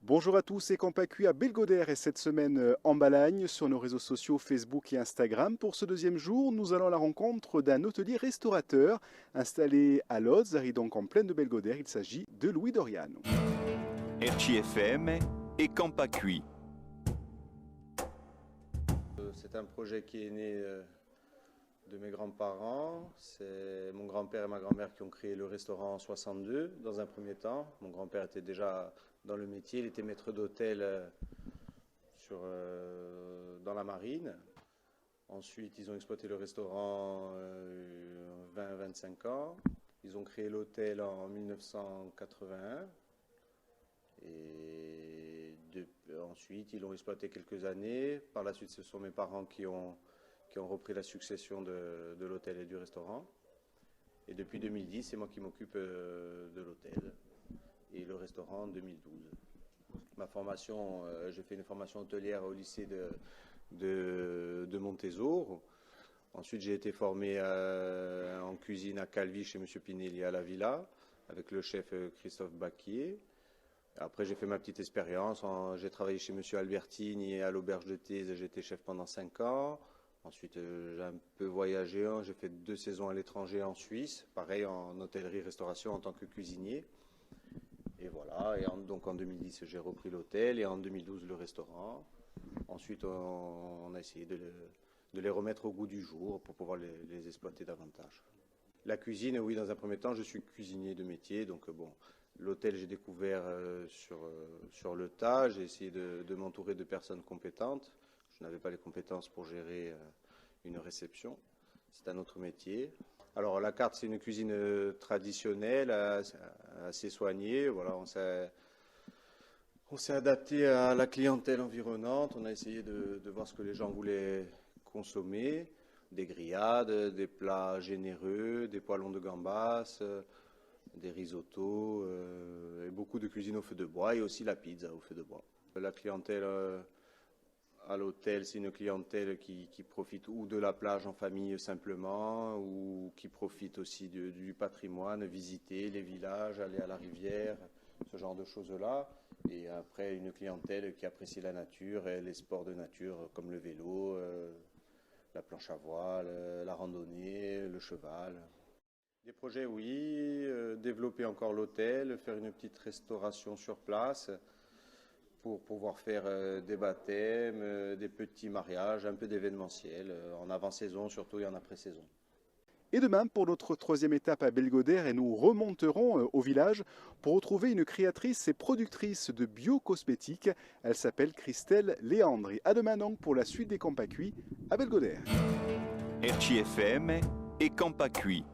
Bonjour à tous, c'est Campacui à Belgodère et cette semaine en Balagne sur nos réseaux sociaux Facebook et Instagram. Pour ce deuxième jour, nous allons à la rencontre d'un hôtelier restaurateur installé à Lodz, donc en plaine de Belgodère. Il s'agit de Louis Doriano. RCFM et Campacui. C'est un projet qui est né de mes grands-parents. C'est mon grand-père et ma grand-mère qui ont créé le restaurant en 62 dans un premier temps. Mon grand-père était déjà dans le métier, il était maître d'hôtel dans la marine. Ensuite, ils ont exploité le restaurant 20-25 ans. Ils ont créé l'hôtel en 1981. Et ensuite, ils l'ont exploité quelques années. Par la suite, ce sont mes parents qui ont repris la succession de l'hôtel et du restaurant. Et depuis 2010, c'est moi qui m'occupe de l'hôtel et le restaurant en 2012. Ma formation, j'ai fait une formation hôtelière au lycée de Montésor. Ensuite, j'ai été formé en cuisine à Calvi chez M. Pinelli à la Villa avec le chef Christophe Baquier. Après, j'ai fait ma petite expérience. J'ai travaillé chez M. Albertini à l'auberge de Thèse. J'étais chef pendant 5 ans. Ensuite, j'ai un peu voyagé. J'ai fait 2 saisons à l'étranger en Suisse. Pareil, en hôtellerie-restauration en tant que cuisinier. Et voilà. Et donc en 2010, j'ai repris l'hôtel. Et en 2012, le restaurant. Ensuite, on a essayé de les remettre au goût du jour pour pouvoir les exploiter davantage. La cuisine, oui, dans un premier temps, je suis cuisinier de métier. Donc, bon. L'hôtel, j'ai découvert sur le tas. J'ai essayé de m'entourer de personnes compétentes. Je n'avais pas les compétences pour gérer une réception. C'est un autre métier. Alors, la carte, c'est une cuisine traditionnelle, assez soignée. Voilà, on s'est adapté à la clientèle environnante. On a essayé de voir ce que les gens voulaient consommer. Des grillades, des plats généreux, des poêlons de gambas, des risottos et beaucoup de cuisine au feu de bois et aussi la pizza au feu de bois. La clientèle à l'hôtel, c'est une clientèle qui profite ou de la plage en famille simplement ou qui profite aussi du patrimoine, visiter les villages, aller à la rivière, ce genre de choses-là. Et après, une clientèle qui apprécie la nature et les sports de nature comme le vélo, la planche à voile, la randonnée, le cheval. Des projets, oui. Développer encore l'hôtel, faire une petite restauration sur place pour pouvoir faire des baptêmes, des petits mariages, un peu d'événementiel, en avant-saison surtout et en après-saison. Et demain, pour notre troisième étape à Belgodère, et nous remonterons au village pour retrouver une créatrice et productrice de bio-cosmétiques. Elle s'appelle Christelle Léandri. À demain donc pour la suite des Campacui à Belgodère. RCFM et Campacui.